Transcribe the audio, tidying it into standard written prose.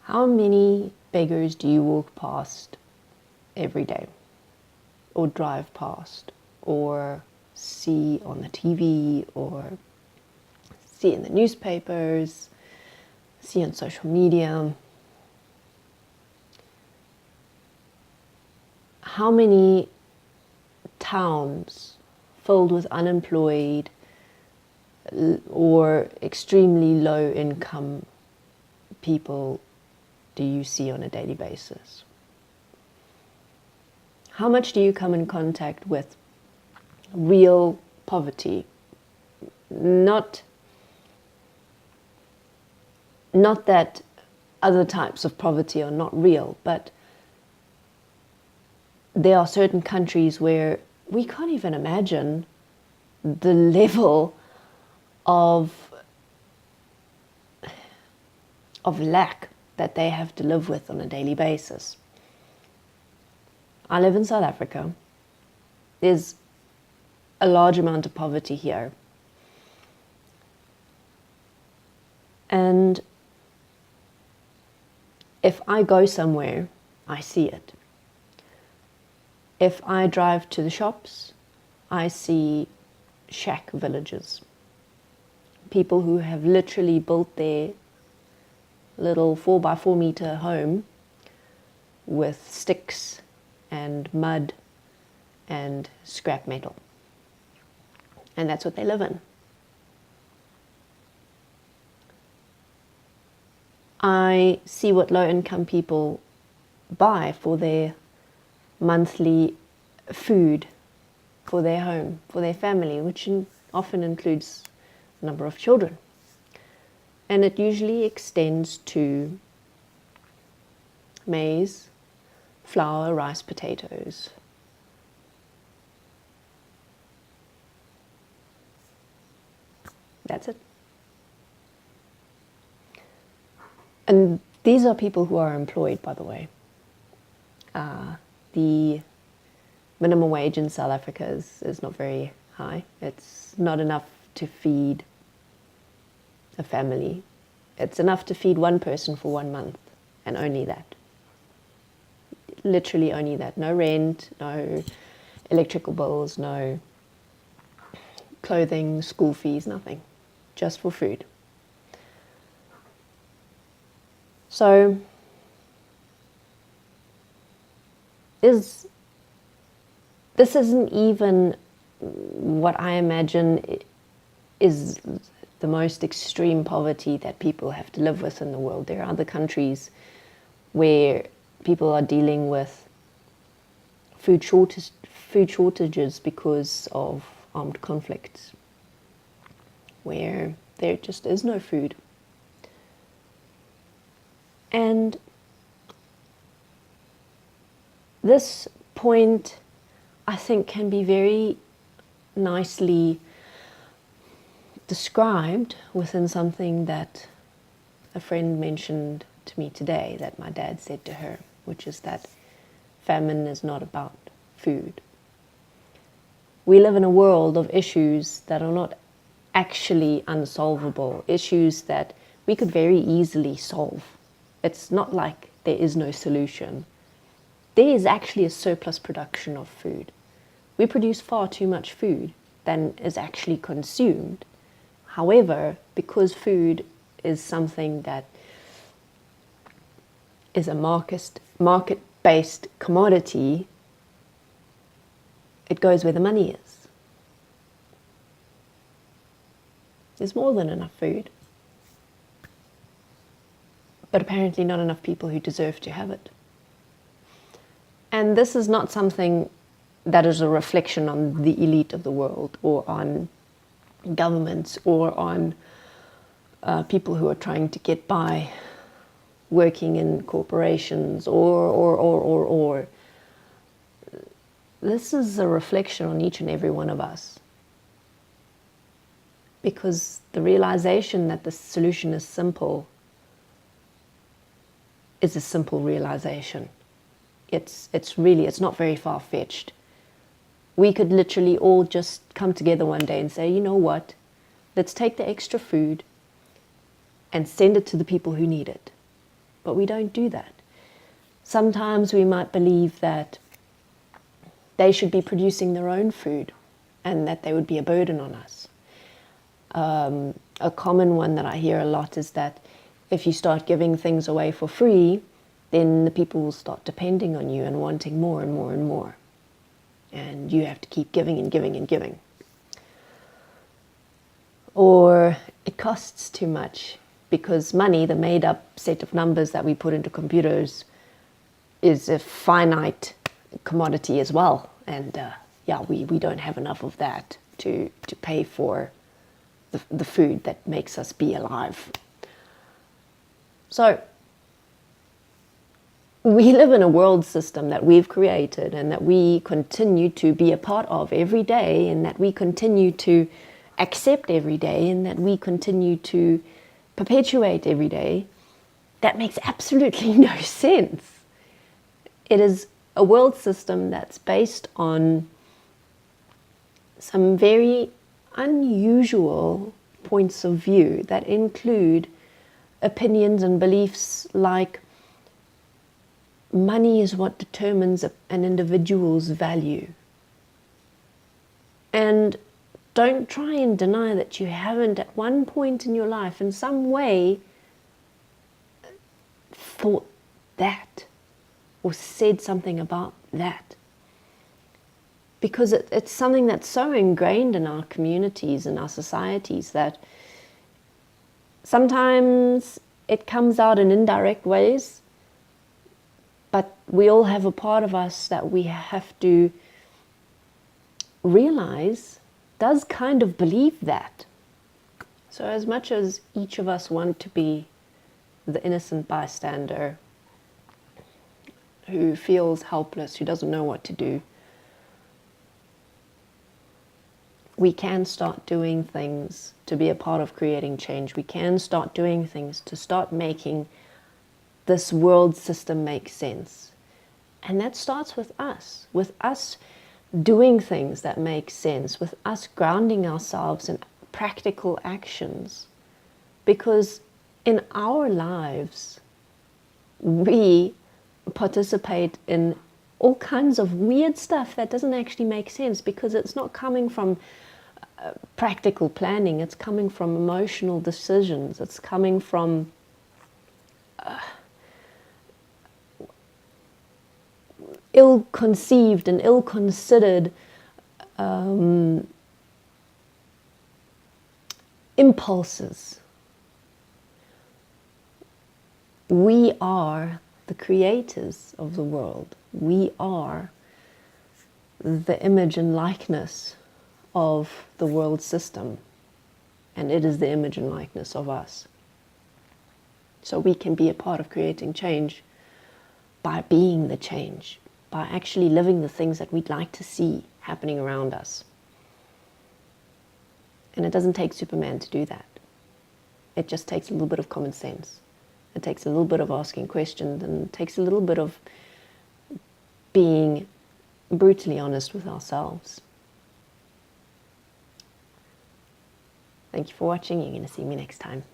How many beggars do you walk past every day, or drive past, or see on the TV, or see in the newspapers, see on social media? How many towns filled with unemployed or extremely low income people do you see on a daily basis? How much do you come in contact with real poverty? Not that other types of poverty are not real, but there are certain countries where we can't even imagine the level of lack that they have to live with on a daily basis. I live in South Africa. There's a large amount of poverty here. And if I go somewhere, I see it. If I drive to the shops, I see shack villages. People who have literally built their little 4x4 meter home with sticks and mud and scrap metal. And that's what they live in. I see what low-income people buy for their monthly food for their home, for their family, which often includes a number of children. And it usually extends to maize, flour, rice, potatoes. That's it. And these are people who are employed, by the way. The minimum wage in South Africa is not very high. It's not enough to feed a family. It's enough to feed one person for 1 month, and only that. Literally only that. No rent, no electrical bills, no clothing, school fees, nothing. Just for food. So, this isn't even what I imagine is the most extreme poverty that people have to live with in the world. There are other countries where people are dealing with food shortages because of armed conflicts, where there just is no food. And this point, I think, can be very nicely described within something that a friend mentioned to me today, that my dad said to her, which is that famine is not about food. We live in a world of issues that are not actually unsolvable, issues that we could very easily solve. It's not like there is no solution. There is actually a surplus production of food. We produce far too much food than is actually consumed. However, because food is something that is a market-based commodity, it goes where the money is. There's more than enough food, but apparently not enough people who deserve to have it. And this is not something that is a reflection on the elite of the world, or on governments, or on people who are trying to get by working in corporations, or. This is a reflection on each and every one of us. Because the realization that the solution is simple is a simple realization. It's not very far-fetched. We could literally all just come together one day and say, you know what, let's take the extra food and send it to the people who need it. but we don't do that. Sometimes we might believe that they should be producing their own food and that they would be a burden on us. A common one that I hear a lot is that if you start giving things away for free, then the people will start depending on you and wanting more and more and more. And you have to keep giving and giving and giving. Or it costs too much because money, the made up set of numbers that we put into computers, is a finite commodity as well. And we don't have enough of that to pay for the food that makes us be alive. So we live in a world system that we've created and that we continue to be a part of every day, and that we continue to accept every day, and that we continue to perpetuate every day. That makes absolutely no sense. It is a world system that's based on some very unusual points of view that include opinions and beliefs like money is what determines an individual's value. And don't try and deny that you haven't at one point in your life in some way thought that or said something about that. Because it's something that's so ingrained in our communities and our societies that sometimes it comes out in indirect ways, but we all have a part of us that we have to realize does kind of believe that. So as much as each of us want to be the innocent bystander who feels helpless, who doesn't know what to do, we can start doing things to be a part of creating change. We can start doing things to start making this world system make sense. And that starts with us doing things that make sense, with us grounding ourselves in practical actions. Because in our lives, we participate in all kinds of weird stuff that doesn't actually make sense, because it's not coming from practical planning, it's coming from emotional decisions, it's coming from ill-conceived and ill-considered impulses. We are the creators of the world. We are the image and likeness of the world system, and it is the image and likeness of us. So we can be a part of creating change by being the change, by actually living the things that we'd like to see happening around us. And it doesn't take Superman to do that. It just takes a little bit of common sense. It takes a little bit of asking questions, and it takes a little bit of being brutally honest with ourselves. Thank you for watching. You're going to see me next time.